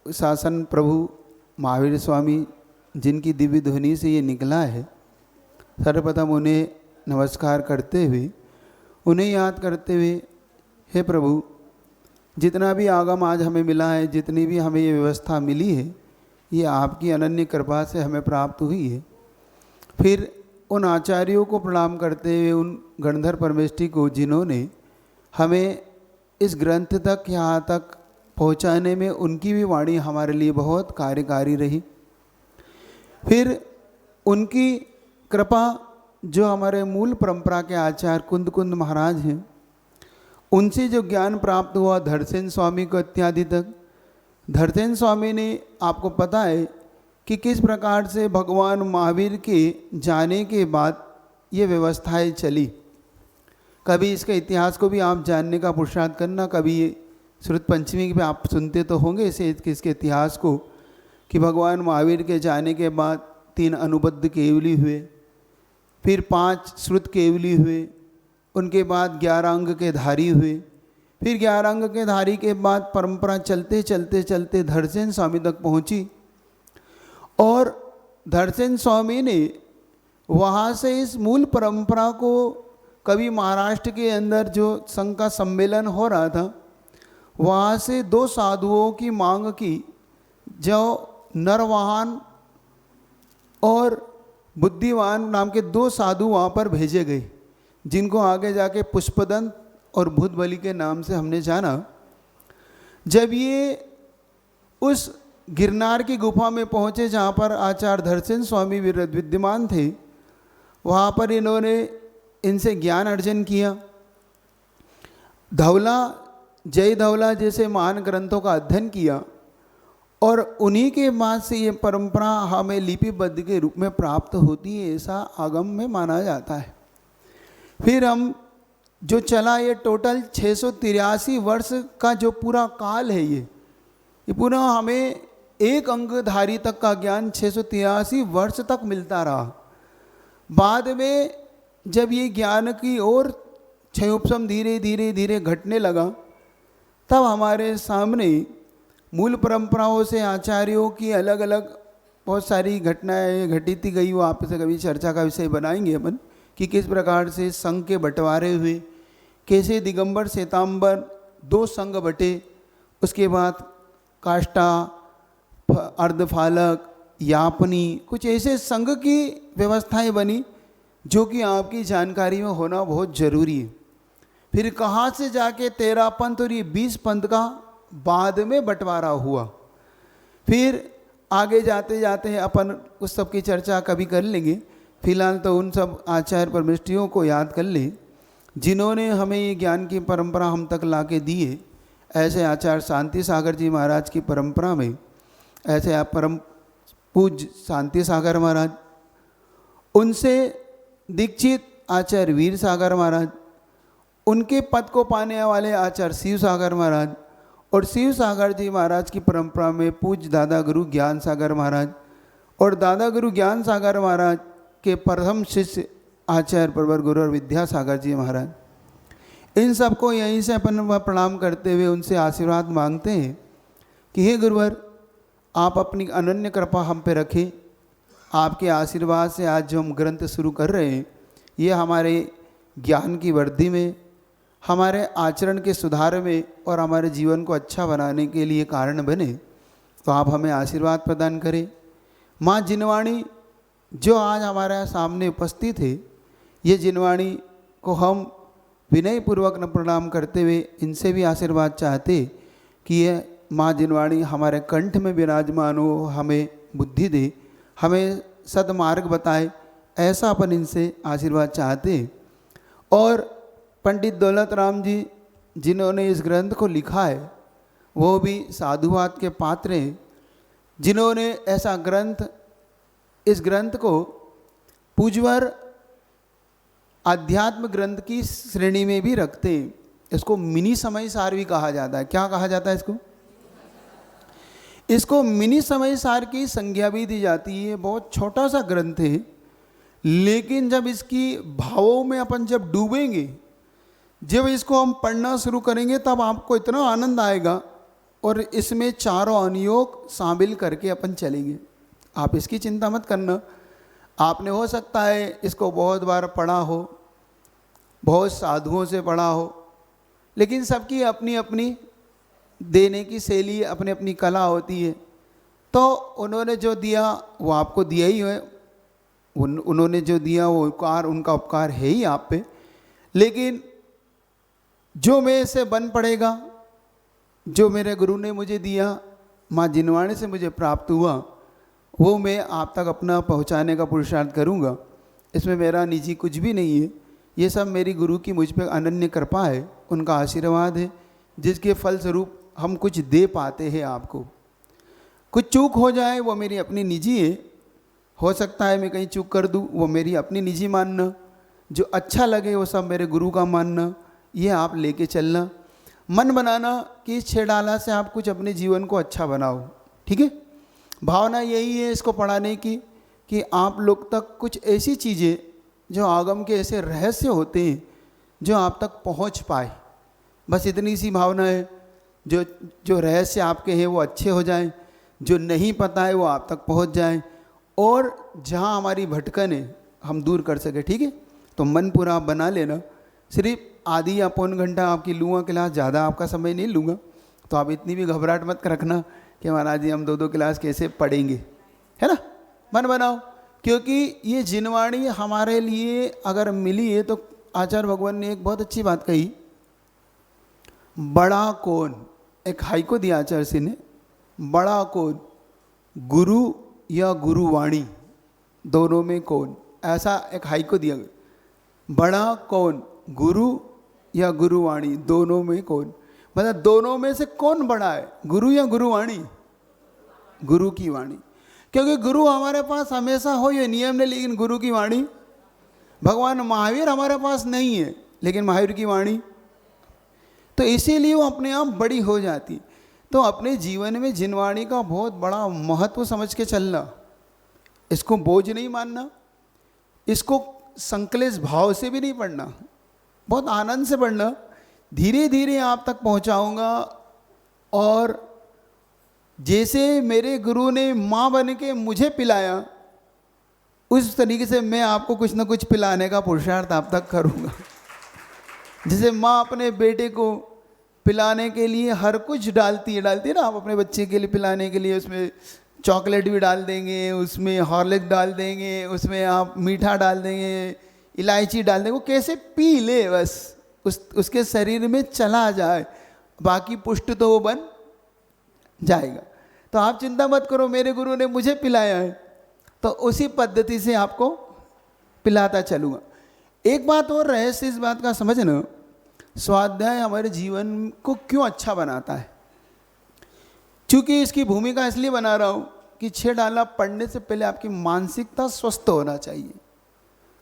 शासन प्रभु महावीर स्वामी जिनकी दिव्य ध्वनि से ये निकला है, सर्वप्रथम उन्हें नमस्कार करते हुए, उन्हें याद करते हुए, हे प्रभु जितना भी आगम आज हमें मिला है, जितनी भी हमें ये व्यवस्था मिली है, ये आपकी अनन्य कृपा से हमें प्राप्त हुई है। फिर उन आचार्यों को प्रणाम करते हुए, उन गणधर परमेष्ठी को जिन्होंने हमें इस ग्रंथ तक यहाँ तक पहुँचाने में उनकी भी वाणी हमारे लिए बहुत कार्यकारी रही। फिर उनकी कृपा जो हमारे मूल परंपरा के आचार्य कुंद कुंद महाराज हैं, उनसे जो ज्ञान प्राप्त हुआ धरसेन स्वामी को इत्यादि तक, धरसेन स्वामी ने, आपको पता है कि किस प्रकार से भगवान महावीर के जाने के बाद ये व्यवस्थाएं चली। कभी इसके इतिहास को भी आप जानने का पुरुषार्थ करना, कभी ये श्रुत पंचमी पे आप सुनते तो होंगे इसके इतिहास को, कि भगवान महावीर के जाने के बाद 3 अनुबद्ध केवली हुए, फिर 5 श्रुत केवली हुए, उनके बाद 11 अंग के धारी हुए, फिर 11 अंग के धारी के बाद परंपरा चलते चलते चलते धरसेन स्वामी तक पहुंची। और धरसेन स्वामी ने वहाँ से इस मूल परंपरा को, कभी महाराष्ट्र के अंदर जो संघ का सम्मेलन हो रहा था, वहाँ से 2 साधुओं की मांग की, जो नरवाहन और बुद्धिवान नाम के 2 साधु वहाँ पर भेजे गए, जिनको आगे जाके पुष्पदंत और भूतबली के नाम से हमने जाना। जब ये उस गिरनार की गुफा में पहुँचे जहाँ पर आचार्य धरसेन स्वामी विद्यमान थे, वहाँ पर इन्होंने इनसे ज्ञान अर्जन किया। धवला, जय धवला जैसे महान ग्रंथों का अध्ययन किया, और उन्हीं के बाद से ये परंपरा हमें लिपिबद्ध के रूप में प्राप्त होती है, ऐसा आगम में माना जाता है। फिर हम जो चला, ये टोटल 683 वर्ष का जो पूरा काल है, ये पूरा हमें एक अंगधारी तक का ज्ञान 683 वर्ष तक मिलता रहा। बाद में जब ये ज्ञान की ओर क्षयोपम धीरे धीरे धीरे घटने लगा, तब हमारे सामने मूल परंपराओं से आचार्यों की अलग अलग बहुत सारी घटनाएं घटित गई। वो आप से कभी चर्चा का विषय बनाएंगे अपन, कि किस प्रकार से संघ के बंटवारे हुए, कैसे दिगंबर श्वेतांबर 2 संघ बटे, उसके बाद काष्ठा, अर्धफालक, यापनी, कुछ ऐसे संघ की व्यवस्थाएं बनी जो कि आपकी जानकारी में होना बहुत जरूरी है। फिर कहाँ से जाके 13 पंथ और ये 20 पंथ का बाद में बंटवारा हुआ। फिर आगे जाते जाते अपन उस सब की चर्चा कभी कर लेंगे। फिलहाल तो उन सब आचार्य परमेष्ठियों को याद कर ले जिन्होंने हमें ये ज्ञान की परंपरा हम तक ला के दी है। ऐसे आचार्य शांति सागर जी महाराज की परंपरा में ऐसे आप परम पूज्य शांति सागर महाराज, उनसे दीक्षित आचार्य वीर सागर महाराज, उनके पद को पाने वाले आचार्य शिव सागर महाराज, और शिव सागर जी महाराज की परंपरा में पूज्य दादा गुरु ज्ञान सागर महाराज, और दादा गुरु ज्ञान सागर महाराज के प्रथम शिष्य आचार्य प्रवर गुरु विद्यासागर जी महाराज। इन सबको यहीं से अपन प्रणाम करते हुए उनसे आशीर्वाद मांगते हैं कि हे गुरुवर, आप अपनी अनन्य कृपा हम पे रखें। आपके आशीर्वाद से आज जो हम ग्रंथ शुरू कर रहे हैं, ये हमारे ज्ञान की वृद्धि में, हमारे आचरण के सुधार में और हमारे जीवन को अच्छा बनाने के लिए कारण बने। तो आप हमें आशीर्वाद प्रदान करें। माँ जिनवाणी जो आज हमारे सामने उपस्थित है, ये जिनवाणी को हम विनयपूर्वक न प्रणाम करते हुए इनसे भी आशीर्वाद चाहते कि ये माँ जिनवाणी हमारे कंठ में विराजमान हो, हमें बुद्धि दे, हमें सदमार्ग बताए, ऐसा अपन इनसे आशीर्वाद चाहते। और पंडित दौलत राम जी जिन्होंने इस ग्रंथ को लिखा है, वो भी साधुवाद के पात्र हैं, जिन्होंने ऐसा ग्रंथ, इस ग्रंथ को पूज्यवर आध्यात्म ग्रंथ की श्रेणी में भी रखते हैं। इसको मिनी समय सार भी कहा जाता है। क्या कहा जाता है इसको? इसको मिनी समय सार की संज्ञा भी दी जाती है। बहुत छोटा सा ग्रंथ है, लेकिन जब इसकी भावों में अपन जब डूबेंगे, जब इसको हम पढ़ना शुरू करेंगे, तब आपको इतना आनंद आएगा और इसमें चारों अनुयोग शामिल करके अपन चलेंगे। आप इसकी चिंता मत करना। आपने हो सकता है इसको बहुत बार पढ़ा हो, बहुत साधुओं से पढ़ा हो, लेकिन सबकी अपनी अपनी देने की शैली, अपनी अपनी कला होती है। तो उन्होंने जो दिया वो आपको दिया ही है, उन्होंने जो दिया वो उपकार, उनका उपकार है ही आप पे। लेकिन जो मेरे से बन पड़ेगा, जो मेरे गुरु ने मुझे दिया, माँ जिनवाणी से मुझे प्राप्त हुआ, वो मैं आप तक अपना पहुँचाने का पुरुषार्थ करूँगा। इसमें मेरा निजी कुछ भी नहीं है, ये सब मेरी गुरु की मुझ पर अनन्य कृपा है, उनका आशीर्वाद है, जिसके फलस्वरूप हम कुछ दे पाते हैं आपको। कुछ चूक हो जाए वो मेरी अपनी निजी है, हो सकता है मैं कहीं चूक कर दूँ, वो मेरी अपनी निजी मानना। जो अच्छा लगे वो सब मेरे गुरु का मानना, ये आप लेके चलना। मन बनाना कि इस 6 डाला से आप कुछ अपने जीवन को अच्छा बनाओ, ठीक है। भावना यही है इसको पढ़ाने की कि आप लोग तक कुछ ऐसी चीज़ें जो आगम के ऐसे रहस्य होते हैं जो आप तक पहुंच पाए, बस इतनी सी भावना है। जो रहस्य आपके हैं वो अच्छे हो जाएं, जो नहीं पता है वो आप तक पहुंच जाए, और जहां हमारी भटकन है हम दूर कर सके, ठीक है। तो मन पूरा आप बना लेना। सिर्फ आधी या पौन घंटा आपकी लूँगा क्लास, ज़्यादा आपका समय नहीं लूँगा। तो आप इतनी भी घबराहट मत रखना कि महाराज जी हम 2-2 क्लास कैसे पढ़ेंगे, है ना। मन बनाओ, क्योंकि ये जिनवाणी हमारे लिए अगर मिली है तो आचार्य भगवान ने एक बहुत अच्छी बात कही, बड़ा कौन, एक हाइको दिया आचार्य जी ने, बड़ा कौन, गुरु या गुरुवाणी, दोनों में कौन, ऐसा एक हाइको दिया। बड़ा कौन, गुरु या गुरुवाणी, दोनों में कौन, मतलब दोनों में से कौन बड़ा है, गुरु या गुरुवाणी? गुरु की वाणी। क्योंकि गुरु हमारे पास हमेशा हो, ये नियम नहीं, लेकिन गुरु की वाणी। भगवान महावीर हमारे पास नहीं है, लेकिन महावीर की वाणी, तो इसीलिए वो अपने आप बड़ी हो जाती। तो अपने जीवन में जिनवाणी का बहुत बड़ा महत्व समझ के चलना, इसको बोझ नहीं मानना, इसको संकलेश भाव से भी नहीं पढ़ना, बहुत आनंद से पढ़ना। धीरे धीरे आप तक पहुंचाऊंगा, और जैसे मेरे गुरु ने माँ बन के मुझे पिलाया, उस तरीके से मैं आपको कुछ ना कुछ पिलाने का पुरुषार्थ आप तक करूँगा। जैसे माँ अपने बेटे को पिलाने के लिए हर कुछ डालती है ना, आप अपने बच्चे के लिए पिलाने के लिए उसमें चॉकलेट भी डाल देंगे, उसमें हॉर्लिक्स डाल देंगे, उसमें आप मीठा डाल देंगे, इलायची डाल देंगे, वो कैसे पी ले, बस उसके शरीर में चला जाए, बाकी पुष्ट तो वो बन जाएगा। तो आप चिंता मत करो, मेरे गुरु ने मुझे पिलाया है, तो उसी पद्धति से आपको पिलाता चलूँगा। एक बात और रहस्य इस बात का समझना, स्वाध्याय हमारे जीवन को क्यों अच्छा बनाता है। चूँकि इसकी भूमिका इसलिए बना रहा हूँ कि 6 डाला पढ़ने से पहले आपकी मानसिकता स्वस्थ होना चाहिए।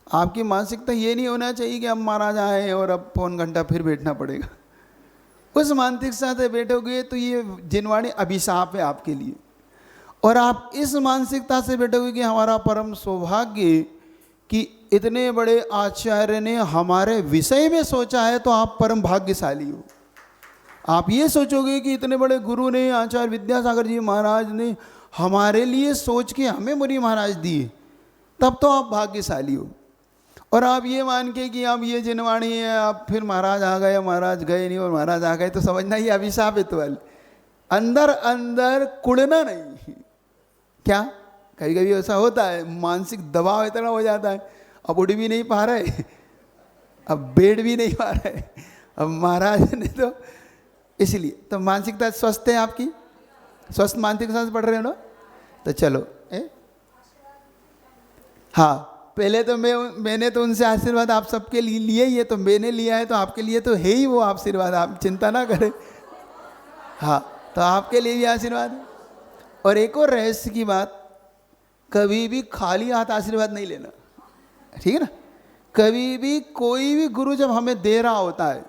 आपकी मानसिकता ये नहीं होना चाहिए कि अब महाराज आए और अब पौन घंटा फिर बैठना पड़ेगा। उस मानसिकता से बैठोगे तो ये जिनवाणी अभिशाप है आपके लिए। और आप इस मानसिकता से बैठोगे कि हमारा परम सौभाग्य कि इतने बड़े आचार्य ने हमारे विषय में सोचा है, तो आप परम भाग्यशाली हो। आप ये सोचोगे कि इतने बड़े गुरु ने, आचार्य विद्यासागर जी महाराज ने हमारे लिए सोच के हमें मुनि महाराज दिए, तब तो आप भाग्यशाली हो। और आप ये मान के कि आप ये जिनवाणी है, आप फिर महाराज आ गए, महाराज गए नहीं और महाराज आ गए, तो समझना ये अभिशाप है। तो अंदर अंदर कुड़ना नहीं, क्या कभी कभी ऐसा होता है, मानसिक दबाव इतना हो जाता है, अब उड़ भी नहीं पा रहे, अब बैठ भी नहीं पा रहे, अब महाराज ने तो इसलिए। तो मानसिकता स्वस्थ है आपकी, स्वस्थ मानसिकता से पढ़ रहे हो ना, तो चलो हाँ। पहले तो मैंने तो उनसे आशीर्वाद आप सबके लिए लिया ही है, तो मैंने लिया है तो आपके लिए तो है ही वो आशीर्वाद, आप चिंता ना करें। हाँ, तो आपके लिए भी आशीर्वाद है। और एक और रहस्य की बात, कभी भी खाली हाथ आशीर्वाद नहीं लेना, ठीक है ना। कभी भी कोई भी गुरु जब हमें दे रहा होता है,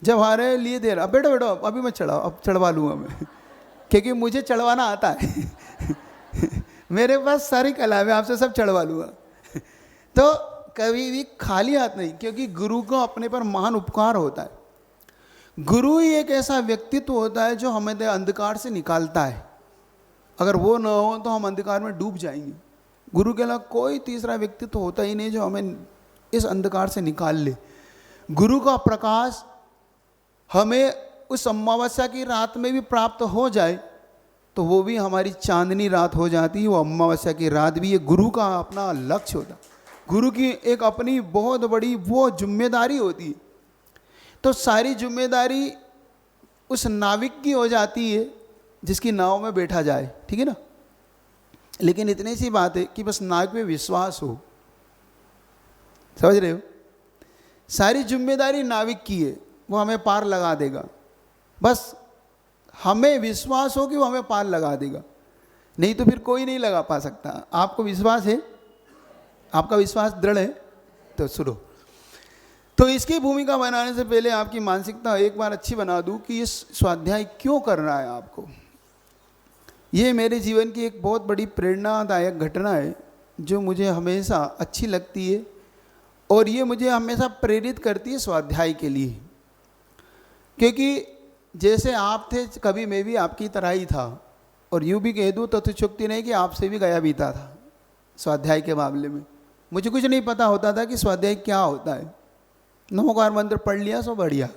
जब हमारे लिए दे रहा, बैठो बैठो अभी मैं चढ़ाओ, अब चढ़वा लूँगा मैं, क्योंकि मुझे चढ़वाना आता है मेरे पास सारी कला है, मैं आपसे सब चढ़वा लूँगा। तो कभी भी खाली हाथ नहीं, क्योंकि गुरु को अपने पर महान उपकार होता है। गुरु ही एक ऐसा व्यक्तित्व होता है जो हमें अंधकार से निकालता है। अगर वो न हो तो हम अंधकार में डूब जाएंगे। गुरु के अलावा कोई तीसरा व्यक्तित्व होता ही नहीं जो हमें इस अंधकार से निकाल ले। गुरु का प्रकाश हमें उस अमावस्या की रात में भी प्राप्त हो जाए तो वो भी हमारी चांदनी रात हो जाती है। वो अमावस्या की रात भी ये गुरु का अपना लक्ष्य होता। गुरु की एक अपनी बहुत बड़ी वो जिम्मेदारी होती है। तो सारी जिम्मेदारी उस नाविक की हो जाती है जिसकी नाव में बैठा जाए, ठीक है ना। लेकिन इतनी सी बात है कि बस नाविक पे विश्वास हो, समझ रहे हो। सारी जिम्मेदारी नाविक की है, वो हमें पार लगा देगा। बस हमें विश्वास हो कि वो हमें पार लगा देगा, नहीं तो फिर कोई नहीं लगा पा सकता। आपको विश्वास है, आपका विश्वास दृढ़ है तो सुनो। तो इसकी भूमिका बनाने से पहले आपकी मानसिकता एक बार अच्छी बना दूं कि ये स्वाध्याय क्यों करना है आपको। ये मेरे जीवन की एक बहुत बड़ी प्रेरणादायक घटना है जो मुझे हमेशा अच्छी लगती है और ये मुझे हमेशा प्रेरित करती है स्वाध्याय के लिए। क्योंकि जैसे आप थे कभी मैं भी आपकी तरह ही था, और यूँ भी कह दूँ तो अतिशयोक्ति नहीं कि आपसे भी गया बीता था स्वाध्याय के मामले में। मुझे कुछ नहीं पता होता था कि स्वाध्याय क्या होता है। नमोकार मंत्र पढ़ लिया सो बढ़िया,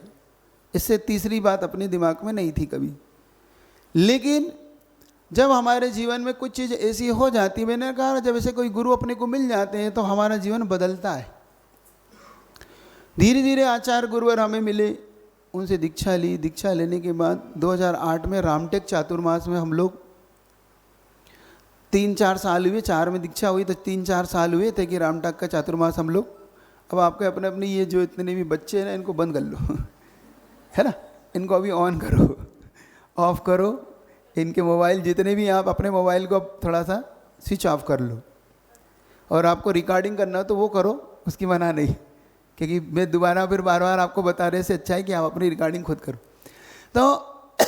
इससे तीसरी बात अपने दिमाग में नहीं थी कभी। लेकिन जब हमारे जीवन में कुछ चीज़ ऐसी हो जाती, मैंने कहा जब ऐसे कोई गुरु अपने को मिल जाते हैं तो हमारा जीवन बदलता है। धीरे धीरे आचार्य गुरुवर हमें मिले, उनसे दीक्षा ली। दीक्षा लेने के बाद 2008 में रामटेक चातुर्मास में हम लोग 3-4 साल हुए, 4 में दीक्षा हुई तो 3-4 साल हुए थे कि रामटेक का चातुर्मास हम लोग। अब आपके अपने अपने ये जो इतने भी बच्चे हैं ना, इनको बंद कर लो है ना, इनको अभी ऑन करो, ऑफ करो। इनके मोबाइल जितने भी, आप अपने मोबाइल को अब थोड़ा सा स्विच ऑफ कर लो। और आपको रिकॉर्डिंग करना हो तो वो करो, उसकी मना नहीं, क्योंकि मैं दोबारा फिर बार बार आपको बता रहे से अच्छा है कि आप अपनी रिकॉर्डिंग खुद करो। तो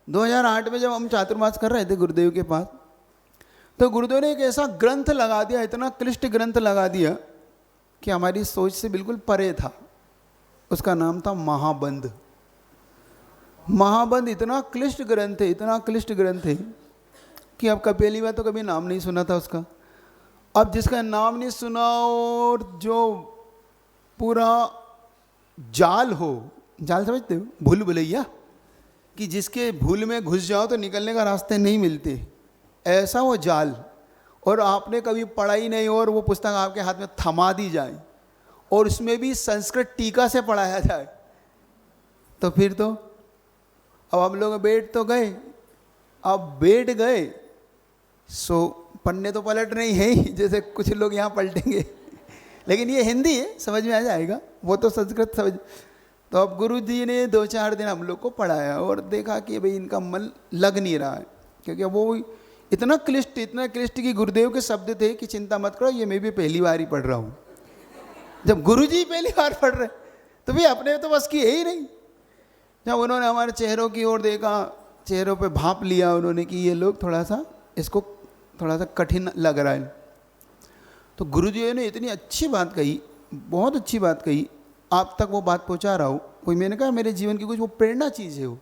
2008 में जब हम चातुर्मास कर रहे थे गुरुदेव के पास, तो गुरुदेव ने एक ऐसा ग्रंथ लगा दिया, इतना क्लिष्ट ग्रंथ लगा दिया कि हमारी सोच से बिल्कुल परे था। उसका नाम था महाबंध। महाबंध इतना क्लिष्ट ग्रंथ है, इतना क्लिष्ट ग्रंथ है कि अब पहली बार तो कभी नाम नहीं सुना था उसका। अब जिसका नाम नहीं सुना और जो पूरा जाल हो, जाल समझते हो, भूल भुलैया, कि जिसके भूल में घुस जाओ तो निकलने का रास्ते नहीं मिलते, ऐसा वो जाल। और आपने कभी पढ़ा ही नहीं और वो पुस्तक आपके हाथ में थमा दी जाए और उसमें भी संस्कृत टीका से पढ़ाया जाए, तो फिर तो अब हम लोग बैठ तो गए, अब बैठ गए सो पन्ने तो पलट नहीं है ही, जैसे कुछ लोग यहाँ पलटेंगे। लेकिन ये हिंदी है, समझ में आ जाएगा, वो तो संस्कृत समझ। तो अब गुरु जी ने 2-4 दिन हम लोग को पढ़ाया और देखा कि भाई इनका मन लग नहीं रहा है, क्योंकि वो इतना क्लिष्ट कि गुरुदेव के शब्द थे कि चिंता मत करो, ये मैं भी पहली बार ही पढ़ रहा हूँ। जब गुरु जी पहली बार पढ़ रहे तो भी अपने तो बस की है ही नहीं। जब उन्होंने हमारे चेहरों की ओर देखा, चेहरों पे भांप लिया उन्होंने कि ये लोग थोड़ा सा, इसको थोड़ा सा कठिन लग रहा है, तो गुरु जी ने इतनी अच्छी बात कही, बहुत अच्छी बात कही, आप तक वो बात पहुंचा रहा हूँ। कोई, मैंने कहा मेरे जीवन की कुछ वो प्रेरणा चीज़ है वो।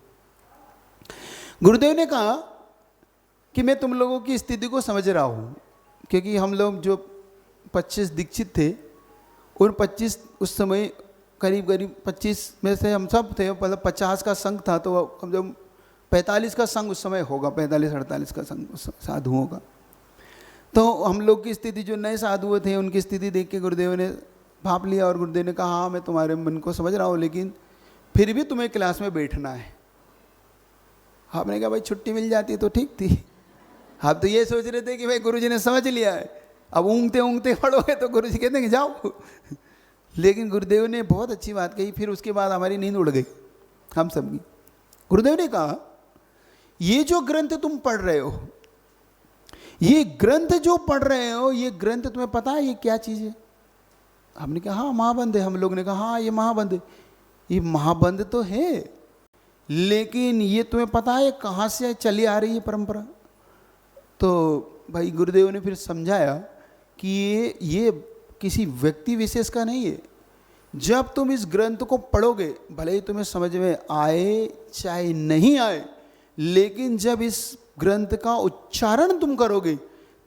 गुरुदेव ने कहा कि मैं तुम लोगों की स्थिति को समझ रहा हूँ, क्योंकि हम लोग जो 25 दीक्षित थे, उन 25 उस समय करीब 25 में से हम सब थे, मतलब 50 का संघ था, तो हम जब 45 का संघ उस समय होगा, 45-48 का संघ साधुओं का। तो हम लोग की स्थिति, जो नए साधु थे उनकी स्थिति देख के गुरुदेव ने भाप लिया और गुरुदेव ने कहा हाँ मैं तुम्हारे मन को समझ रहा हूँ, लेकिन फिर भी तुम्हें क्लास में बैठना है। आपने कहा भाई छुट्टी मिल जाती तो ठीक थी। आप तो ये सोच रहे थे कि भाई गुरुजी ने समझ लिया है, अब ऊँगते ऊँगते पढ़ोगे तो गुरुजी कहते हैं कि जाओ। लेकिन गुरुदेव ने बहुत अच्छी बात कही, फिर उसके बाद हमारी नींद उड़ गई हम सबकी। गुरुदेव ने कहा ये जो ग्रंथ तुम पढ़ रहे हो, ये ग्रंथ जो पढ़ रहे हो, ये ग्रंथ तुम्हें पता है ये क्या चीज़ है? हमने कहा हाँ महाबंध है। हम लोग ने कहा हाँ ये महाबंध है। ये महाबंध तो है, लेकिन ये तुम्हें पता है कहाँ से चली आ रही है परंपरा? तो भाई गुरुदेव ने फिर समझाया कि ये किसी व्यक्ति विशेष का नहीं है, जब तुम इस ग्रंथ को पढ़ोगे, भले ही तुम्हें समझ में आए चाहे नहीं आए, लेकिन जब इस ग्रंथ का उच्चारण तुम करोगे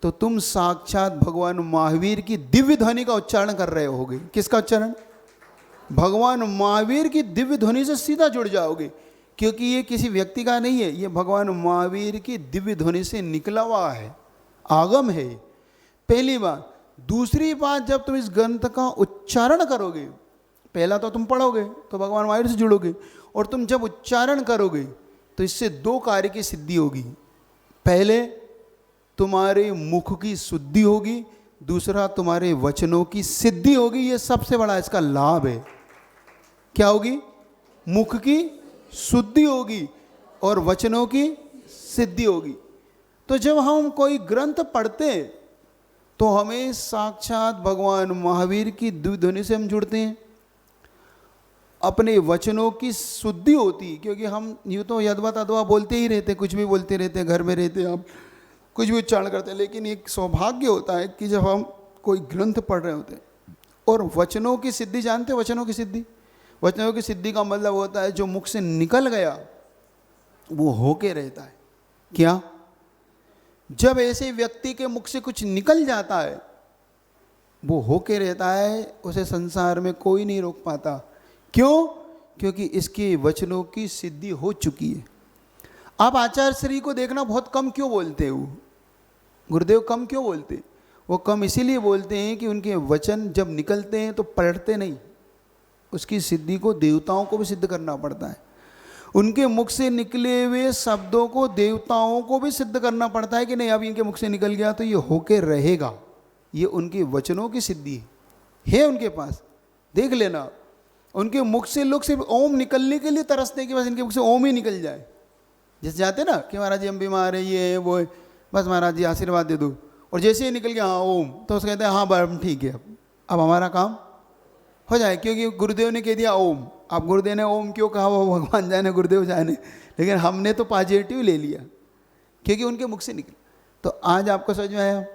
तो तुम साक्षात भगवान महावीर की दिव्य ध्वनि का उच्चारण कर रहे होगे। किसका उच्चारण? भगवान महावीर की दिव्य ध्वनि से सीधा जुड़ जाओगे, क्योंकि ये किसी व्यक्ति का नहीं है, ये भगवान महावीर की दिव्य ध्वनि से निकला हुआ है, आगम है। पहली बात। दूसरी बात, जब तुम इस ग्रंथ का उच्चारण करोगे, पहला तो तुम पढ़ोगे तो भगवान महावीर से जुड़ोगे, और तुम जब उच्चारण करोगे तो इससे दो कार्य की सिद्धि होगी। पहले तुम्हारे मुख की शुद्धि होगी, दूसरा तुम्हारे वचनों की सिद्धि होगी। ये सबसे बड़ा इसका लाभ है। क्या होगी? मुख की शुद्धि होगी और वचनों की सिद्धि होगी। तो जब हम कोई ग्रंथ पढ़ते तो हमें साक्षात भगवान महावीर की दिव्य ध्वनि से हम जुड़ते हैं, अपने वचनों की शुद्धि होती, क्योंकि हम यूँ तो यदवा तदवा बोलते ही रहते, कुछ भी बोलते रहते, घर में रहते हम कुछ भी उच्चारण करते हैं, लेकिन एक सौभाग्य होता है कि जब हम कोई ग्रंथ पढ़ रहे होते हैं और वचनों की सिद्धि, जानते हैं वचनों की सिद्धि? वचनों की सिद्धि का मतलब होता है जो मुख से निकल गया वो होके रहता है। क्या? जब ऐसे व्यक्ति के मुख से कुछ निकल जाता है वो होके रहता है, उसे संसार में कोई नहीं रोक पाता। क्यों? क्योंकि इसके वचनों की सिद्धि हो चुकी है। आप आचार्य श्री को देखना बहुत कम क्यों बोलते हो? गुरुदेव कम क्यों बोलते? वो कम इसीलिए बोलते हैं कि उनके वचन जब निकलते हैं तो पलटते नहीं, उसकी सिद्धि को देवताओं को भी सिद्ध करना पड़ता है। उनके मुख से निकले हुए शब्दों को देवताओं को भी सिद्ध करना पड़ता है कि नहीं, अब इनके मुख से निकल गया तो ये होके रहेगा। ये उनके वचनों की सिद्धि है उनके पास। देख लेना, उनके मुख से लोग सिर्फ ओम निकलने के लिए तरसते हैं कि बस इनके मुख से ओम ही निकल जाए। जैसे जाते ना कि महाराज जी हम बीमार है, ये है वो है, बस महाराज जी आशीर्वाद दे दो, और जैसे ही निकल गया हाँ ओम, तो उसको कहते हैं हाँ बस ठीक है, अब हमारा काम हो जाए, क्योंकि गुरुदेव ने कह दिया ओम। अब गुरुदेव ने ओम क्यों कहा वो भगवान जाने, गुरुदेव जाने, लेकिन हमने तो पॉजिटिव ले लिया क्योंकि उनके मुख से निकल। तो आज आपको समझ में आया?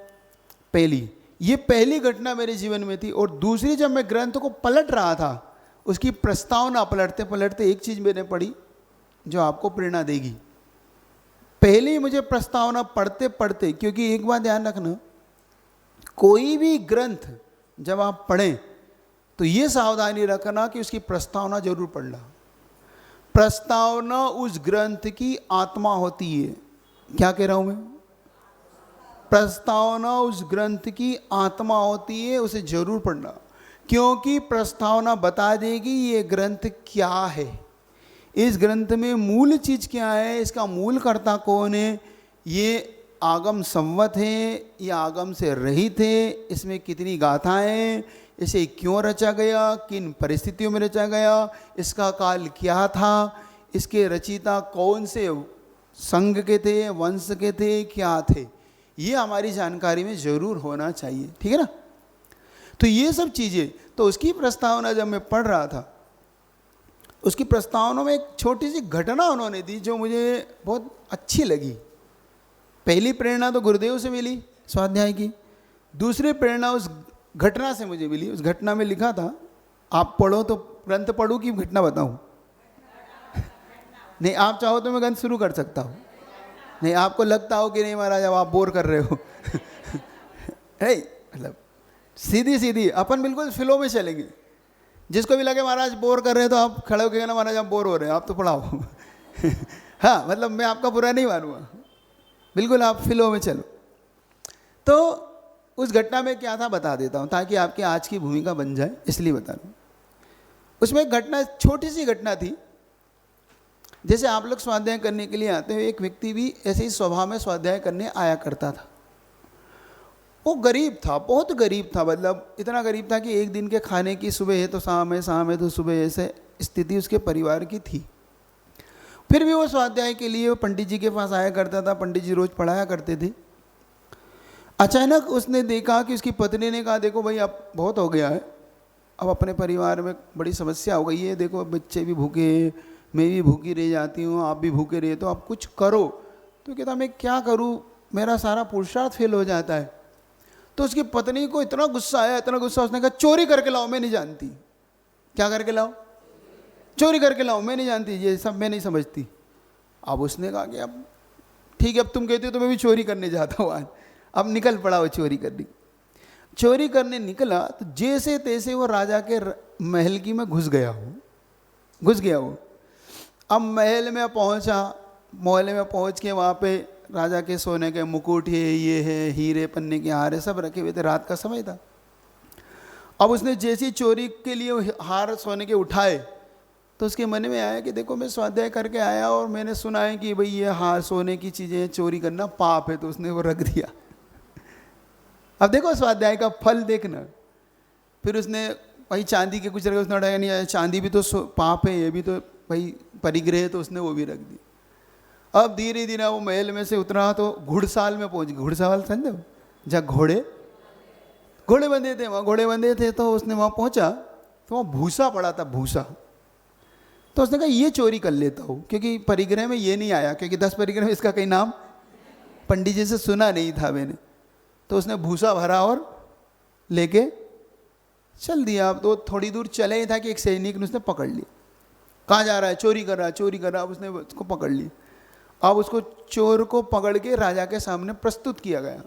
ये पहली घटना मेरे जीवन में थी। और दूसरी, जब मैं ग्रंथ को पलट रहा था, उसकी प्रस्तावना पलटते पलटते एक चीज़ मैंने पढ़ी जो आपको प्रेरणा देगी। पहले ही मुझे प्रस्तावना पढ़ते पढ़ते, क्योंकि एक बात ध्यान रखना, कोई भी ग्रंथ जब आप पढ़ें तो ये सावधानी रखना कि उसकी प्रस्तावना जरूर पढ़ना। प्रस्तावना उस ग्रंथ की आत्मा होती है। क्या कह रहा हूं मैं? प्रस्तावना उस ग्रंथ की आत्मा होती है, उसे जरूर पढ़ना, क्योंकि प्रस्तावना बता देगी ये ग्रंथ क्या है, इस ग्रंथ में मूल चीज क्या है, इसका मूल कर्ता कौन है, ये आगम संवत है या आगम से रहित है, इसमें कितनी गाथाएं, इसे क्यों रचा गया, किन परिस्थितियों में रचा गया, इसका काल क्या था, इसके रचयिता कौन से संघ के थे, वंश के थे, क्या थे, ये हमारी जानकारी में जरूर होना चाहिए। ठीक है ना? तो ये सब चीज़ें, तो उसकी प्रस्तावना जब मैं पढ़ रहा था, उसकी प्रस्तावना में एक छोटी सी घटना उन्होंने दी जो मुझे बहुत अच्छी लगी। पहली प्रेरणा तो गुरुदेव से मिली स्वाध्याय की, दूसरी प्रेरणा उस घटना से मुझे मिली। उस घटना में लिखा था, आप पढ़ो तो ग्रंथ पढ़ूं कि घटना बताऊं? नहीं, आप चाहो तो मैं ग्रंथ शुरू कर सकता हूं। नहीं, आपको लगता हो कि नहीं महाराज अब आप बोर कर रहे हो नहीं, मतलब सीधी सीधी अपन बिल्कुल फ्लो में चलेंगे। जिसको भी लगे महाराज बोर कर रहे हैं तो आप खड़े हो के ना महाराज आप बोर हो रहे हैं, आप तो पढ़ाओ हाँ, मतलब मैं आपका बुरा नहीं मानूंगा, बिल्कुल आप फ्लो में चलो। तो उस घटना में क्या था बता देता हूँ ताकि आपकी आज की भूमिका बन जाए, इसलिए बता रहा हूँ। उसमें एक घटना, छोटी सी घटना थी। जैसे आप लोग स्वाध्याय करने के लिए आते हो, एक व्यक्ति भी ऐसे ही स्वभाव में स्वाध्याय करने आया करता था। वो गरीब था, बहुत गरीब था, मतलब इतना गरीब था कि एक दिन के खाने की सुबह है तो शाम है, शाम है तो सुबह, ऐसे स्थिति उसके परिवार की थी। फिर भी वो स्वाध्याय के लिए पंडित जी के पास आया करता था, पंडित जी रोज पढ़ाया करते थे। अचानक उसने देखा कि उसकी पत्नी ने कहा, देखो भाई अब बहुत हो गया है, अब अपने परिवार में बड़ी समस्या हो गई है, देखो बच्चे भी भूखे, मैं भी भूखी रह जाती हूँ, आप भी भूखे रहे, तो आप कुछ करो। तो कहता मैं क्या करूँ, मेरा सारा पुरुषार्थ फेल हो जाता है। तो उसकी पत्नी को इतना गुस्सा आया, इतना गुस्सा, उसने कहा चोरी करके लाओ, मैं नहीं जानती। क्या करके लाओ? चोरी करके लाओ। मैं नहीं जानती, ये सब मैं नहीं समझती। अब उसने कहा कि अब ठीक है, अब तुम कहते हो तो मैं भी चोरी करने जाता हूँ आज। अब निकल पड़ा वो चोरी करने। चोरी करने निकला तो जैसे तैसे वो राजा के महल की में घुस गया वो। अब महल में पहुंचा, महल में पहुंच के वहाँ पे राजा के सोने के मुकुट है, ये है, हीरे पन्ने के हार है, सब रखे हुए थे। रात का समय था। अब उसने जैसी चोरी के लिए हार सोने के उठाए तो उसके मन में आया कि देखो मैं स्वाध्याय करके आया और मैंने सुना है कि भाई ये हार सोने की चीज़ें चोरी करना पाप है, तो उसने वो रख दिया। अब देखो स्वाध्याय का फल देखना। फिर उसने भाई चांदी के कुछ रखे, उसने उठाया नहीं, चांदी भी तो पाप है, ये भी तो भाई परिग्रह है, तो उसने वो भी रख दी। अब धीरे धीरे वो महल में से उतरा तो घुड़साल में पहुंच गया। घुड़साल समझो, जहाँ घोड़े बंधे थे, वहाँ घोड़े बंधे थे। तो उसने वहाँ पहुंचा तो वहाँ भूसा पड़ा था, भूसा। तो उसने कहा ये चोरी कर लेता हूँ, क्योंकि परिग्रह में ये नहीं आया, क्योंकि 10 परिग्रह में इसका कहीं नाम पंडित जी से सुना नहीं था मैंने। तो उसने भूसा भरा और लेके चल दिया। अब तो थोड़ी दूर चले ही था कि एक सैनिक ने उसने पकड़ लिया। कहाँ जा रहा है? चोरी कर रहा है। अब उसने उसको पकड़ लिया। अब उसको चोर को पकड़ के राजा के सामने प्रस्तुत किया गया।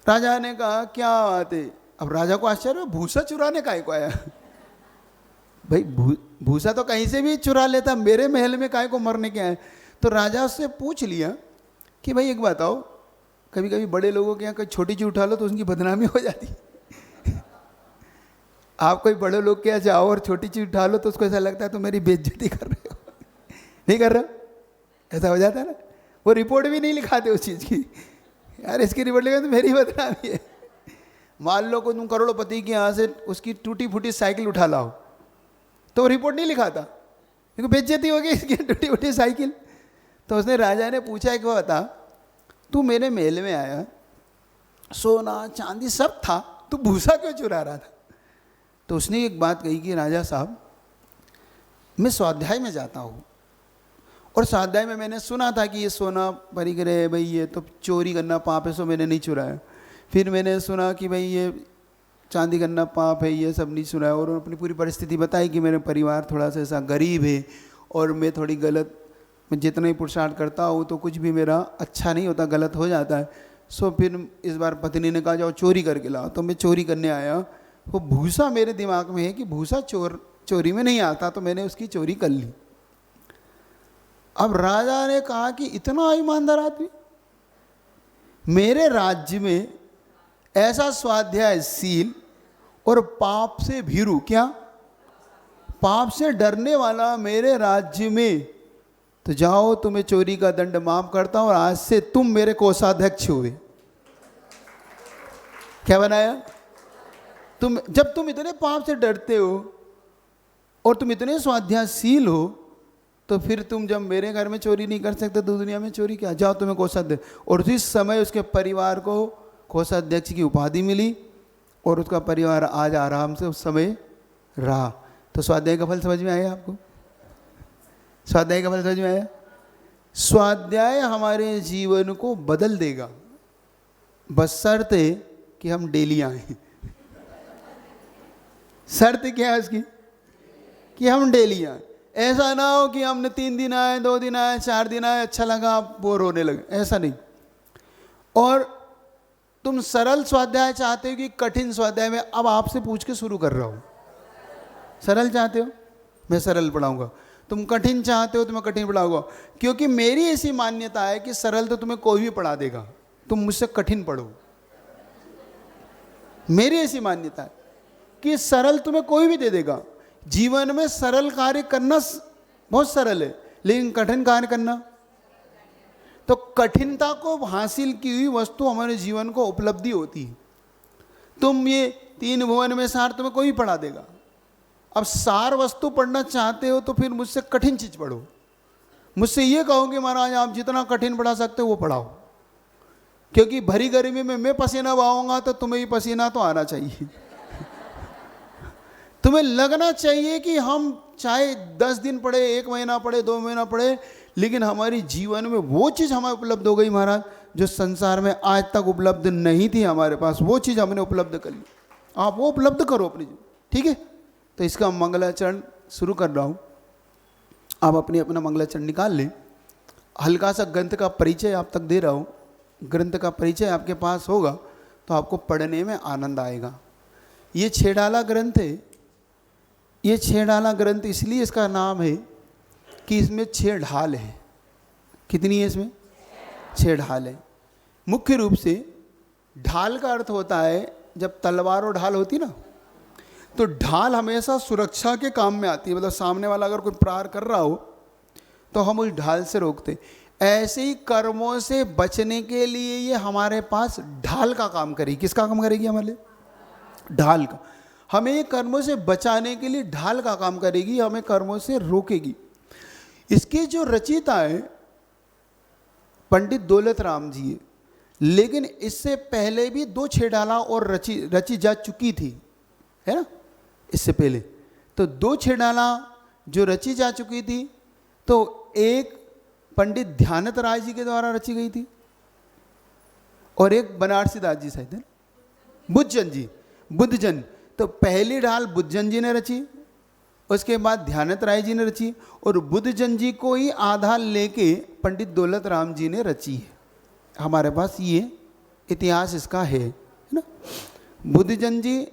राजा ने कहा क्या बात है? अब राजा को आश्चर्य, भूसा चुराने काहे को आया? भाई भूसा तो कहीं से भी चुरा लेता, मेरे महल में काहे को मरने के आए? तो राजा उससे पूछ लिया कि भाई एक बताओ, कभी कभी बड़े लोगों के यहाँ कोई छोटी चीज उठा लो तो उनकी बदनामी हो जाती। आप कोई बड़े लोग के यहाँ जाओ और छोटी चीज उठा लो तो उसको ऐसा लगता है तो मेरी बेइज्जती कर रहे हो। नहीं कर रहे? ऐसा हो जाता है ना। वो रिपोर्ट भी नहीं लिखाते उस चीज़ की, यार इसकी रिपोर्ट लिखा तो मेरी बदनामी है। मान लो को तुम करोड़पति के यहाँ से उसकी टूटी फूटी साइकिल उठा लाओ तो रिपोर्ट नहीं लिखाता, क्योंकि बेइज्जती होगी इसकी टूटी फूटी साइकिल। तो उसने राजा ने पूछा कि बता, तू मेरे महल में आया, सोना चांदी सब था, तू भूसा क्यों चुरा रहा था? तो उसने एक बात कही कि राजा साहब, मैं स्वाध्याय में जाता हूँ और स्वाध्याय में मैंने सुना था कि ये सोना परिग्रह है, भाई ये तो चोरी करना पाप है, सो मैंने नहीं चुराया। फिर मैंने सुना कि भाई ये चांदी करना पाप है, ये सब नहीं चुराया। और अपनी पूरी परिस्थिति बताई कि मेरे परिवार थोड़ा सा ऐसा गरीब है और मैं थोड़ी गलत, मैं जितना ही पुरुषार्थ करता हूँ तो कुछ भी मेरा अच्छा नहीं होता, गलत हो जाता है। सो फिर इस बार पत्नी ने कहा जाओ चोरी करके लाओ, तो मैं चोरी करने आया। वो भूसा मेरे दिमाग में है कि भूसा चोरी में नहीं आता, तो मैंने उसकी चोरी कर ली। अब राजा ने कहा कि इतना ईमानदार आदमी, मेरे राज्य में ऐसा स्वाध्यायशील और पाप से भीरू, क्या पाप से डरने वाला मेरे राज्य में, तो जाओ तुम्हें चोरी का दंड माफ करता हूं और आज से तुम मेरे कोषाध्यक्ष हुए। क्या बनाया? जब तुम इतने पाप से डरते हो और तुम इतने स्वाध्यायशील हो, तो फिर तुम जब मेरे घर में चोरी नहीं कर सकते तो दुनिया में चोरी क्या? जाओ तुम्हें कोषाध्यक्ष। और उसी समय उसके परिवार को कोषाध्यक्ष की उपाधि मिली और उसका परिवार आज आराम से उस समय रहा। तो स्वाध्याय का फल समझ में आया आपको? स्वाध्याय का फल समझ में आया? स्वाध्याय हमारे जीवन को बदल देगा, बशर्ते कि हम डेली आए। शर्त क्या है उसकी? कि हम डेली आए। ऐसा ना हो कि हमने 3 दिन आए, 2 दिन आए, 4 दिन आए, अच्छा लगा, आप बोर होने लगे, ऐसा नहीं। और तुम सरल स्वाध्याय चाहते हो कि कठिन स्वाध्याय? में अब आपसे पूछ के शुरू कर रहा हूं। सरल चाहते हो, मैं सरल पढ़ाऊंगा। तुम कठिन चाहते हो तो मैं कठिन पढ़ाऊंगा, क्योंकि मेरी ऐसी मान्यता है कि सरल तो तुम्हें कोई भी पढ़ा देगा, तुम मुझसे कठिन पढ़ो। मेरी ऐसी मान्यता है कि सरल तुम्हें कोई भी दे देगा। जीवन में सरल कार्य करना बहुत सरल है, लेकिन कठिन कार्य करना, तो कठिनता को हासिल की हुई वस्तु हमारे जीवन को उपलब्धि होती है। तुम ये 3 भुवन में सार तुम्हें कोई पढ़ा देगा। अब सार वस्तु पढ़ना चाहते हो तो फिर मुझसे कठिन चीज पढ़ो। मुझसे ये कहो कि महाराज आप जितना कठिन पढ़ा सकते हो वो पढ़ाओ, क्योंकि भरी गर्मी में मैं पसीना बहाऊंगा तो तुम्हें भी पसीना तो आना चाहिए। तुम्हें लगना चाहिए कि हम चाहे 10 दिन पढ़े, 1 महीना पढ़े, 2 महीना पढ़े, लेकिन हमारी जीवन में वो चीज़ हमें उपलब्ध हो गई महाराज जो संसार में आज तक उपलब्ध नहीं थी हमारे पास, वो चीज़ हमने उपलब्ध कर ली। आप वो उपलब्ध करो अपनी, ठीक है? तो इसका मंगलाचरण शुरू कर रहा हूँ। आप अपने अपना मंगलाचरण निकाल लें। हल्का सा ग्रंथ का परिचय आप तक दे रहा हूँ। ग्रंथ का परिचय आपके पास होगा तो आपको पढ़ने में आनंद आएगा। ये छेड़ाला ग्रंथ है। ये छेड़ाला ग्रंथ इसलिए इसका नाम है कि इसमें 6 ढाल है। कितनी है इसमें? 6 ढाल है। मुख्य रूप से ढाल का अर्थ होता है, जब तलवार और ढाल होती ना, तो ढाल हमेशा सुरक्षा के काम में आती है। मतलब सामने वाला अगर कोई प्रहार कर रहा हो तो हम उस ढाल से रोकते। ऐसे ही कर्मों से बचने के लिए ये हमारे पास ढाल का काम करेगी। किसका काम करेगी? हमारे लिए ढाल का। हमें ये कर्मों से बचाने के लिए ढाल का काम करेगी, हमें कर्मों से रोकेगी। इसके जो रचयिता है पंडित दौलत राम जी है, लेकिन इससे पहले भी 2 छेड़ाला और रची जा चुकी थी, है ना। इससे पहले तो 2 छेड़ाला जो रची जा चुकी थी, तो एक पंडित ध्यानत राय जी के द्वारा रची गई थी और एक बनारसी दास जी शायद, बुद्धजन जी, बुद्धजन। तो पहली ढाल बुद्धजन जी ने रची, उसके बाद ध्यानत राय जी ने रची, और बुद्धजन जी को ही आधार लेके पंडित दौलत राम जी ने रची है। हमारे पास ये इतिहास इसका है ना। बुद्धजन जी,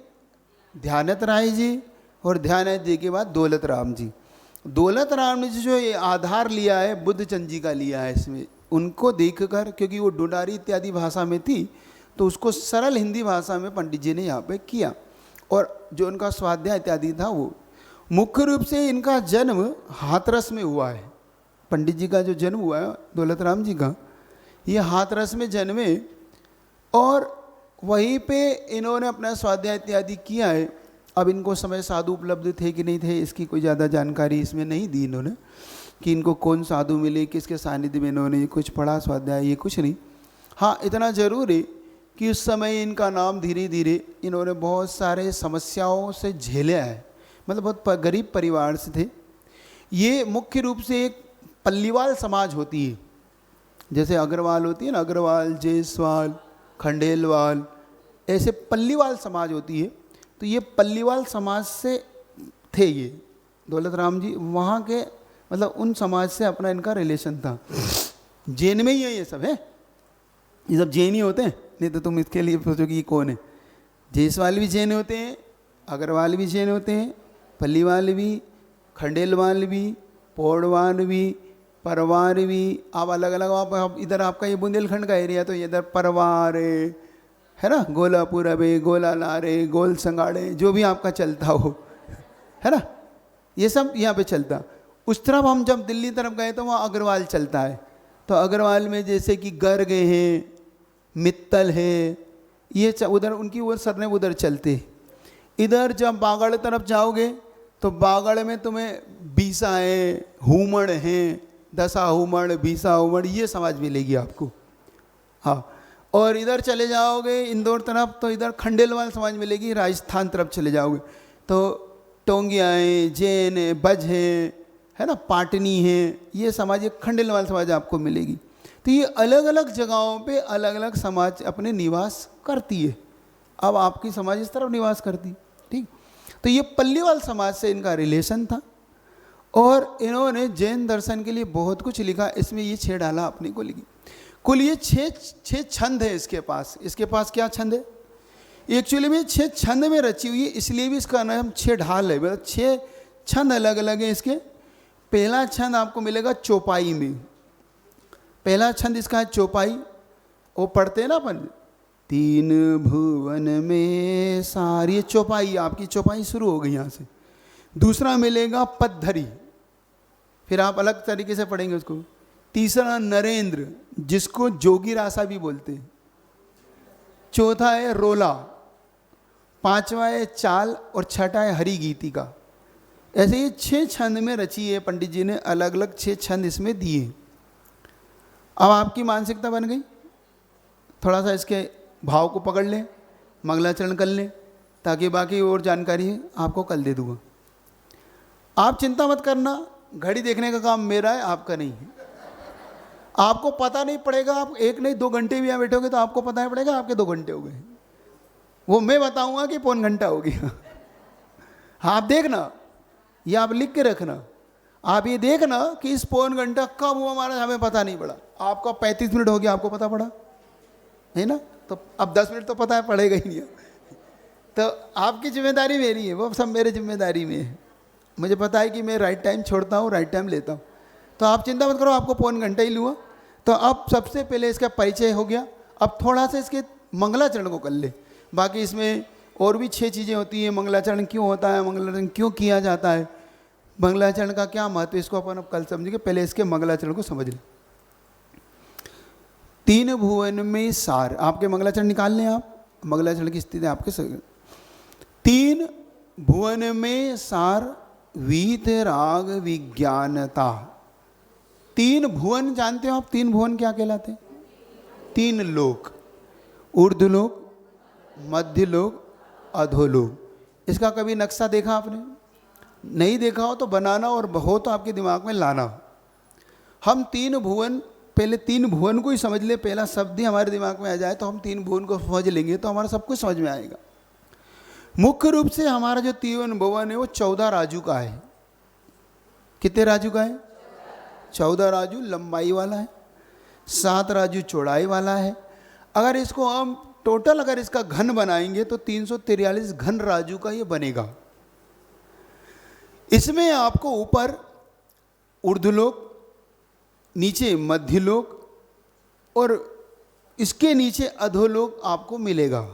ध्यानत राय जी, और ध्यानत जी के बाद दौलत राम जी। दौलत राम ने जो ये आधार लिया है बुद्धचंद जी का लिया है इसमें। उनको देखकर, क्योंकि वो डोडारी इत्यादि भाषा में थी, तो उसको सरल हिंदी भाषा में पंडित जी ने यहाँ पे किया, और जो उनका स्वाध्याय इत्यादि था वो। मुख्य रूप से इनका जन्म हाथरस में हुआ है। पंडित जी का जो जन्म हुआ है दौलत राम जी का, ये हाथरस में जन्मे और वहीं पे इन्होंने अपना स्वाध्याय इत्यादि किया है। अब इनको समय साधु उपलब्ध थे कि नहीं थे, इसकी कोई ज़्यादा जानकारी इसमें नहीं दी इन्होंने, कि इनको कौन साधु मिले, किसके सानिध्य में इन्होंने ये कुछ पढ़ा स्वाध्याय, ये कुछ नहीं। हाँ, इतना जरूर है कि उस समय इनका नाम धीरे धीरे इन्होंने बहुत सारे समस्याओं से झेला है। मतलब बहुत गरीब परिवार से थे ये। मुख्य रूप से एक पल्लीवाल समाज होती है, जैसे अग्रवाल होती है ना, अग्रवाल, जायसवाल, खंडेलवाल, ऐसे पल्लीवाल समाज होती है। तो ये पल्लीवाल समाज से थे ये दौलत राम जी, वहाँ के, मतलब उन समाज से अपना इनका रिलेशन था। जैन में ही है ये सब, है ये सब जैन ही होते हैं। नहीं तो तुम इसके लिए सोचो कि ये कौन है। जायसवाल भी जैन होते हैं, अग्रवाल भी जैन होते हैं, पल्लीवाल भी, खंडेलवाल भी, पौड़वान भी, परवार भी। आप अलग अलग, आप इधर आपका ये बुंदेलखंड का एरिया, तो इधर परवार है ना, गोलापुर अबे, गोला लारे, गोल संगाड़े, जो भी आपका चलता हो, है ना, ये सब यहाँ पे चलता। उस तरफ हम जब दिल्ली तरफ गए तो वहाँ अग्रवाल चलता है। तो अग्रवाल में जैसे कि गर्ग हैं, मित्तल है, ये उधर उनकी वो सरनेम उधर चलते। इधर जब बागड़ तरफ जाओगे तो बागड़ में तुम्हें बीसा है, हुमड़ हैं, दशा हुमड़, बीसा हुमड़, ये समाज मिलेगी आपको। हाँ, और इधर चले जाओगे इंदौर तरफ तो इधर खंडेलवाल समाज मिलेगी। राजस्थान तरफ चले जाओगे तो टोंगिया हैं, जैन है, बज है ना, पाटनी है, ये समाज, ये खंडेलवाल समाज आपको मिलेगी। तो ये अलग अलग जगहों पे अलग अलग समाज अपने निवास करती है। अब आपकी समाज इस तरफ निवास करती, ठीक। तो ये पल्लीवाल समाज से इनका रिलेशन था और इन्होंने जैन दर्शन के लिए बहुत कुछ लिखा। इसमें ये 6 डाला अपने को लिखी। कुल ये 6 छंद है इसके पास। इसके पास क्या छंद है? एक्चुअली में 6 छंद में रची हुई है, इसलिए भी इसका नाम 6 ढाल है। मतलब 6 छंद अलग अलग है इसके। पहला छंद आपको मिलेगा चौपाई में। पहला छंद इसका है चौपाई। वो पढ़ते हैं ना अपन, 3 भुवन में सार, ये चौपाई, आपकी चौपाई शुरू हो गई यहाँ से। दूसरा मिलेगा पद्धरी, फिर आप अलग तरीके से पढ़ेंगे उसको। तीसरा नरेंद्र, जिसको जोगी रासा भी बोलते हैं। चौथा है रोला, 5वां है चाल और 6ठा है हरि गीतिका। ऐसे ये 6 छंद में रची है। पंडित जी ने अलग अलग 6 छंद इसमें दिए। अब आपकी मानसिकता बन गई, थोड़ा सा इसके भाव को पकड़ लें, मंगलाचरण कर लें, ताकि बाकी और जानकारी आपको कल दे दूंगा। आप चिंता मत करना, घड़ी देखने का काम मेरा है, आपका नहीं है। आपको पता नहीं पड़ेगा, आप 1 नहीं 2 घंटे भी यहाँ बैठोगे तो आपको पता नहीं पड़ेगा आपके 2 घंटे हो गए। वो मैं बताऊंगा कि 1.25 घंटा हो गया। हाँ, आप देखना, ये आप लिख के रखना, आप ये देखना कि इस पौन घंटा कब हुआ हमारा, हमें पता नहीं पड़ा। आपका 35 मिनट हो गया, आपको पता पड़ा है ना, तो अब 10 मिनट तो पता है पड़ेगा ही नहीं। तो आपकी जिम्मेदारी मेरी है, वो सब मेरे जिम्मेदारी में है। मुझे पता है कि मैं राइट टाइम छोड़ता हूँ, राइट टाइम लेता हूँ। तो आप चिंता मत करो, आपको पौन घंटा ही लूँगा। तो अब सबसे पहले इसका परिचय हो गया, अब थोड़ा सा इसके मंगलाचरण को कर ले। बाकी इसमें और भी 6 चीज़ें होती हैं। मंगलाचरण क्यों होता है, मंगलाचरण क्यों किया जाता है, मंगलाचरण का क्या महत्व, इसको अपन अब कल समझेंगे। पहले इसके मंगलाचरण को समझ लें। 3 भुवन में सार, आपके मंगलाचरण निकाल लें आप, मंगलाचरण की स्थिति आपके 3 भुवन में सार वीत राग विज्ञानता। 3 भुवन जानते हो आप? 3 भुवन क्या कहलाते हैं? 3 लोक, ऊर्ध्वलोक, मध्यलोक, अधोलोक। इसका कभी नक्शा देखा आपने? नहीं देखा हो तो बनाना, और हो तो आपके दिमाग में लाना। हम 3 भुवन, पहले 3 भुवन को ही समझ ले, पहला शब्द ही हमारे दिमाग में आ जाए तो हम 3 भुवन को समझ लेंगे तो हमारा सब कुछ समझ में आएगा। मुख्य रूप से हमारा जो 3 भुवन है वो 14 राजू का है। कितने राजू का है? 14 राजू लंबाई वाला है, 7 राजू चौड़ाई वाला है। अगर इसको हम टोटल अगर इसका घन बनाएंगे तो 343 घन राजू का ये बनेगा। इसमें आपको ऊपर ऊर्ध्वलोक, नीचे मध्यलोक और इसके नीचे अधोलोक आपको मिलेगा।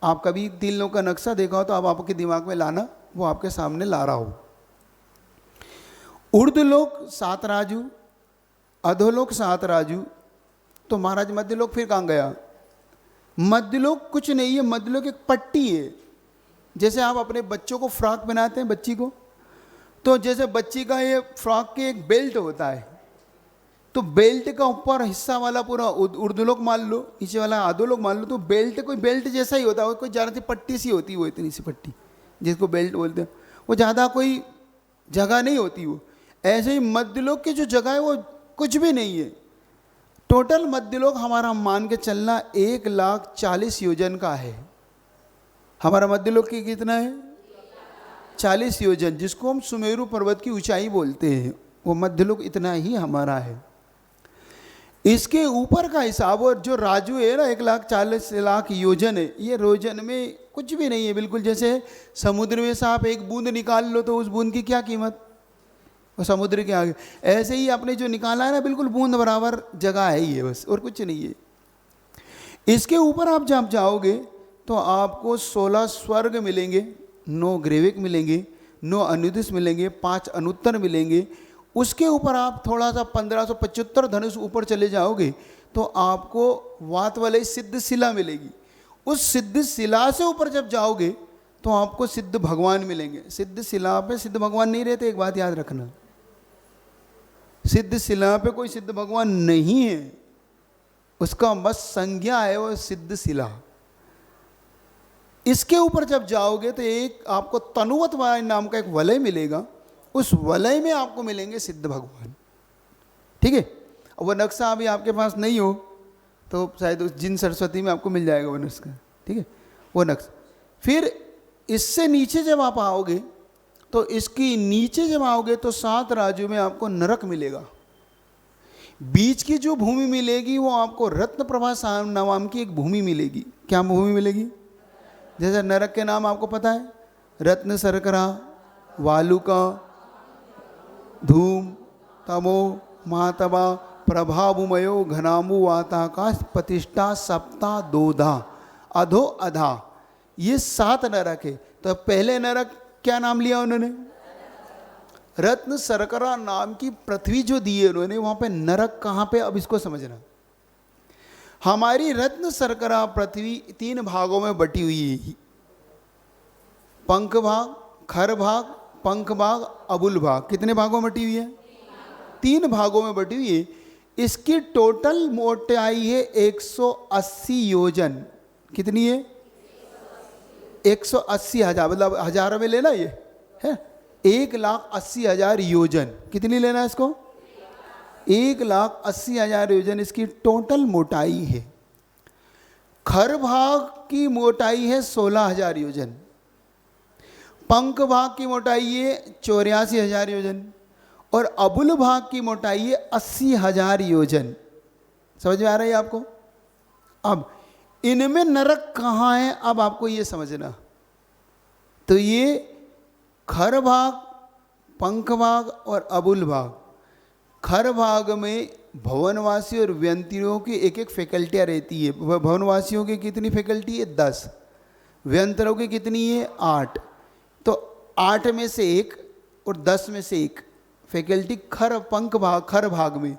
आप कभी 3 लोक का नक्शा देखा हो तो आप आपके दिमाग में लाना, वो आपके सामने ला रहा हो। ऊर्ध्वलोक 7 राजू, अधोलोक 7 राजू। तो महाराज मध्यलोक फिर कहाँ गया? मध्यलोक कुछ नहीं है, मध्यलोक एक पट्टी है। जैसे आप अपने बच्चों को फ्रॉक पहनाते हैं, बच्ची को, तो जैसे बच्ची का ये फ्रॉक के एक बेल्ट होता है, तो बेल्ट का ऊपर हिस्सा वाला पूरा ऊर्ध्वलोक मान लो, नीचे वाला अधोलोक मान लो, तो बेल्ट कोई बेल्ट जैसा ही होता है। कोई ज़्यादा सी पट्टी सी होती है, वो इतनी सी पट्टी जिसको बेल्ट बोलते हैं, वो ज़्यादा कोई जगह नहीं होती वो। ऐसे ही मध्यलोक की जो जगह है वो कुछ भी नहीं है। टोटल मध्यलोक हमारा मान के चलना 1,40,000 योजन का है। हमारा मध्यलोक की कितना है? 40 योजन, जिसको हम सुमेरु पर्वत की ऊंचाई बोलते हैं, वो मध्यलोक इतना ही हमारा है। इसके ऊपर का हिसाब, और जो राजू है ना 1,40,000 योजन है, ये रोजन में कुछ भी नहीं है बिल्कुल। जैसे समुद्र में से आप एक बूंद निकाल लो तो उस बूंद की क्या कीमत, वो समुद्र के आगे। ऐसे ही आपने जो निकाला है ना, बिल्कुल बूंद बराबर जगह है ही है, बस, और कुछ नहीं है। इसके ऊपर आप जब जाओगे तो आपको 16 स्वर्ग मिलेंगे, 9 ग्रेविक मिलेंगे, 9 अनुदिश मिलेंगे, 5 अनुत्तर मिलेंगे। उसके ऊपर आप थोड़ा सा 1575 धनुष ऊपर चले जाओगे तो आपको वात वाले सिद्ध शिला मिलेगी। उस सिद्ध शिला से ऊपर जब जाओगे तो आपको सिद्ध भगवान मिलेंगे। सिद्ध शिला पे सिद्ध भगवान नहीं रहते, एक बात याद रखना, सिद्ध शिला पे कोई सिद्ध भगवान नहीं है, उसका बस संज्ञा है वो सिद्ध शिला। इसके ऊपर जब जाओगे तो एक आपको तनुवत नाम का एक वलय मिलेगा, उस वलय में आपको मिलेंगे सिद्ध भगवान। ठीक है, वो नक्शा अभी आपके पास नहीं हो तो शायद उस जिन सरस्वती में आपको मिल जाएगा वो नक्शा। ठीक है, वो नक्शा। फिर इससे नीचे जब आप आओगे तो इसकी नीचे जब आओगे तो 7 राज्यों में आपको नरक मिलेगा। बीच की जो भूमि मिलेगी वो आपको रत्न प्रभा नाम की एक भूमि मिलेगी। क्या भूमि मिलेगी? जैसे नरक के नाम आपको पता है, रत्न शर्करा, वालुका, धूम, तमो, महातबा, प्रभाभूमयो, घनामु, वाताकाश, प्रतिष्ठा, सप्ता, दोधा, अधो, अधा, ये 7 नरक है। तो पहले नरक क्या नाम लिया उन्होंने? रत्न शर्करा नाम की पृथ्वी जो दी है उन्होंने, वहां पे नरक कहां पे, अब इसको समझना। हमारी रत्न शर्करा पृथ्वी 3 भागों में बटी हुई है। पंख भाग, खर भाग, पंख भाग, अबुल भाग। कितने भागों में बटी हुई है? 3 भागों में बटी हुई है। इसकी टोटल मोटाई है 180 योजन। कितनी है? 180,000, मतलब हजारों में लेना ये है। 1,80,000 योजन। कितनी लेना है इसको? 1,80,000 योजन इसकी टोटल मोटाई है। खर भाग की मोटाई है 16,000 योजन। पंख भाग की मोटाई है 84,000 योजन और अबुल भाग की मोटाई है 80,000 योजन। समझ में आ रहा है आपको? अब इनमें नरक कहाँ है, अब आपको ये समझना। तो ये खर भाग, पंख भाग और अबुल भाग। खर भाग में भवनवासी और व्यंतरियों की एक एक फैकल्टियाँ रहती है। भवनवासियों की कितनी फैकल्टी है? 10। व्यंतरों की कितनी है? 8। तो 8 में से 1 और 10 में से 1 फैकल्टी खर भाग में।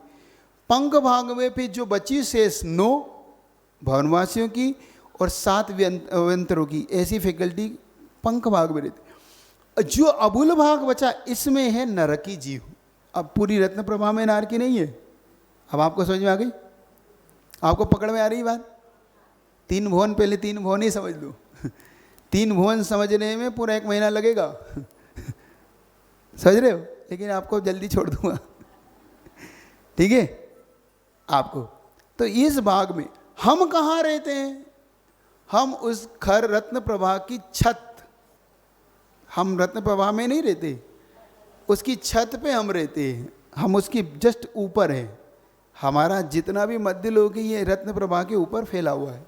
पंख भाग में फिर जो बची शेष 9 भवनवासियों की और 7 व्यंतरों की, ऐसी फैकल्टी पंख भाग में रहती। जो अबुल भाग बचा इसमें है नरकी जीव। अब पूरी रत्न प्रभा में नारकी नहीं है। अब आपको समझ में आ गई? आपको पकड़ में आ रही बात? 3 भुवन, पहले 3 भुवन ही समझ लो। 3 भुवन समझने में पूरा 1 महीना लगेगा। समझ रहे हो? लेकिन आपको जल्दी छोड़ दूंगा, ठीक है आपको। तो इस भाग में हम कहाँ रहते हैं? हम उस खर रत्न प्रभा की छत, हम रत्न प्रभा में नहीं रहते, उसकी छत पे हम रहते हैं। हम उसकी जस्ट ऊपर हैं। हमारा जितना भी मध्य लोक है ये रत्न प्रभा के ऊपर फैला हुआ है।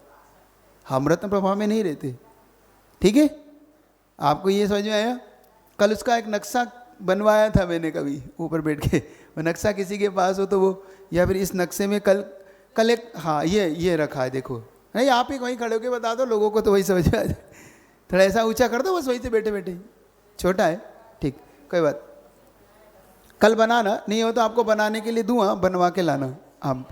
हम रत्न प्रभा में नहीं रहते, ठीक है? आपको ये समझ में आया? कल उसका एक नक्शा बनवाया था मैंने कभी ऊपर बैठ के। वो नक्शा किसी के पास हो तो वो, या फिर इस नक्शे में कल एक, हाँ ये रखा है, देखो। नहीं आप ही वहीं खड़े होकर बता दो लोगों को, तो वही समझ में आ जाए। थोड़ा ऐसा ऊंचा कर दो बस, वहीं से बैठे बैठे। छोटा है, ठीक, कोई बात। कल बनाना, नहीं हो तो आपको बनाने के लिए दूँ, बनवा के लाना आप,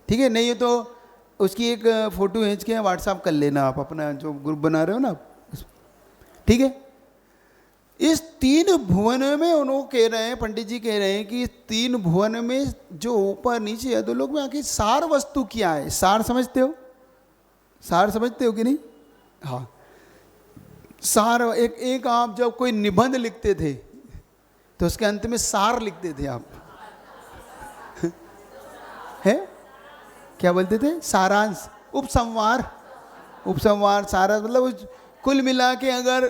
ठीक है? नहीं हो तो उसकी एक फ़ोटो खींच के व्हाट्सअप कर लेना आप, अपना जो ग्रुप बना रहे हो ना आप, ठीक है? इस 3 भुवन में उन्होंने कह रहे हैं, पंडित जी कह रहे हैं कि इस 3 भुवन में जो ऊपर नीचे है, 2 लोग में आखिर सार वस्तु क्या है? सार समझते हो? सार समझते हो कि नहीं? हाँ, सार एक आप जब कोई निबंध लिखते थे तो उसके अंत में सार लिखते थे आप। है क्या बोलते थे? सारांश, उपसंहार। उपसंहार, सारांश, मतलब कुल मिला के अगर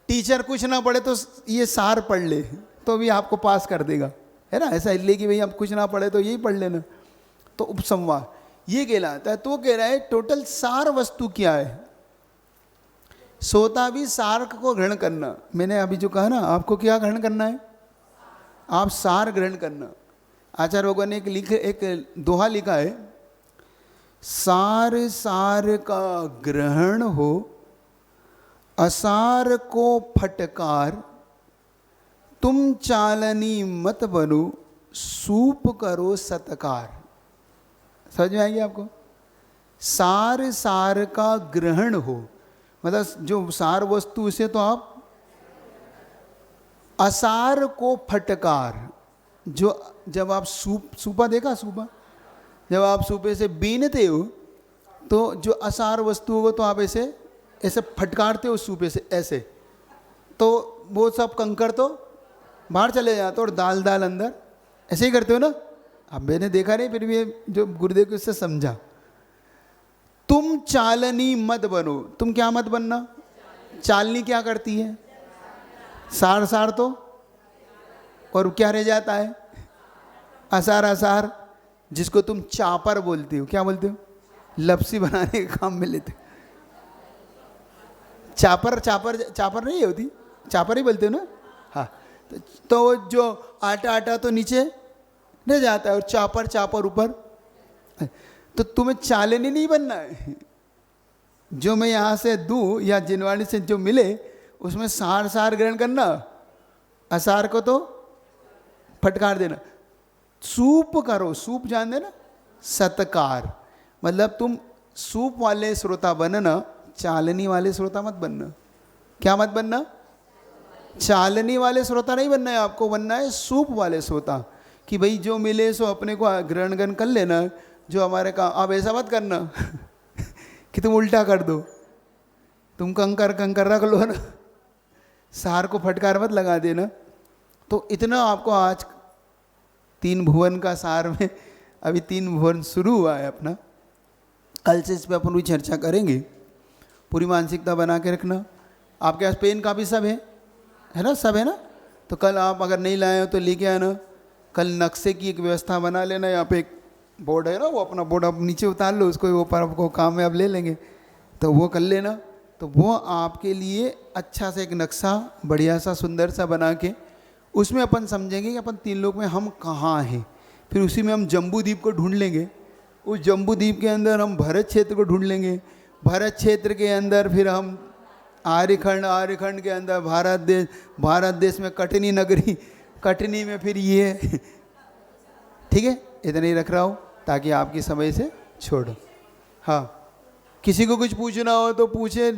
टीचर कुछ ना पढ़े तो ये सार पढ़ ले तो भी आपको पास कर देगा, है ना? ऐसा इसलिए कि भाई आप कुछ ना पढ़े तो यही पढ़ लेना। तो उपसंहार ये कहलाता है। तो कह रहा है टोटल सार वस्तु क्या है? सोता भी सार को ग्रहण करना। मैंने अभी जो कहा ना, आपको क्या ग्रहण करना है? आप सार ग्रहण करना। आचार्य भगवान ने एक दोहा लिखा है, सार सार का ग्रहण हो, असार को फटकार, तुम चालनी मत बनो, सूप करो सत्कार। समझ में आएगी आपको? सार सार का ग्रहण हो, मतलब जो सार वस्तु से तो आप, असार को फटकार, जो जब आप सूपा देखा, सूपा जब आप सूपे से बीनते हो तो जो असार वस्तु होगा तो आप ऐसे फटकारते हो सूपे से, ऐसे, तो वो सब कंकड़ तो बाहर चले जाते हो और दाल दाल अंदर, ऐसे ही करते हो ना। अब मैंने देखा नहीं, फिर भी जो गुरुदेव को इससे समझा। तुम चालनी मत बनो। तुम क्या मत बनना? चालनी क्या करती है? सार सार तो, और क्या रह जाता है? असार असार, जिसको तुम चापर बोलते हो। क्या बोलते हो? लपसी बनाने के काम में लेते। चापर चापर चापर नहीं होती, चापर ही बोलते हो ना? हाँ, तो जो आटा आटा तो नीचे रह जाता है और चापर चापर ऊपर। तो तुम्हें चालनी नहीं बनना है। जो मैं यहाँ से दूँ या जिनवाणी से जो मिले उसमें सार सार ग्रहण करना, असार को तो फटकार देना। सूप करो, सूप जान देना, सत्कार, मतलब तुम सूप वाले श्रोता बनना, चालनी वाले श्रोता मत बनना। क्या मत बनना? चालनी वाले श्रोता नहीं बनना है आपको, बनना है सूप वाले श्रोता। कि भाई जो मिले सो अपने को ग्रहण कर लेना, जो हमारे का। अब ऐसा मत करना कि तुम उल्टा कर दो, तुम कंकर कंकर रख लो ना, सार को फटकार मत लगा देना। तो इतना आपको आज 3 भुवन का सार में, अभी 3 भुवन शुरू हुआ है अपना। कल से इस पर अपन भी चर्चा करेंगे। पूरी मानसिकता बना के रखना आपके पास पेन कापी सब है ना, सब है ना। तो कल आप अगर नहीं लाए हो तो लेके आना। कल नक्शे की एक व्यवस्था बना लेना, यहाँ पे एक बोर्ड है ना, वो अपना बोर्ड आप नीचे उतार लो, उसको ऊपर आपको काम में आप ले लेंगे, तो वो कर लेना। तो वो आपके लिए अच्छा सा एक नक्शा बढ़िया सा सुंदर सा बना के उसमें अपन समझेंगे कि अपन 3 लोक में हम कहाँ हैं। फिर उसी में हम जम्बू द्वीप को ढूंढ लेंगे, उस जम्बू द्वीप के अंदर हम भरत क्षेत्र को ढूंढ लेंगे, भरत क्षेत्र के अंदर फिर हम आर्यखंड, आर्यखंड के अंदर भारत देश में कटनी नगरी, कटनी में फिर ये ठीक है। इतना ही रख रहा हूँ ताकि आपकी समय से छोड़ो। हाँ, किसी को कुछ पूछना हो तो पूछे।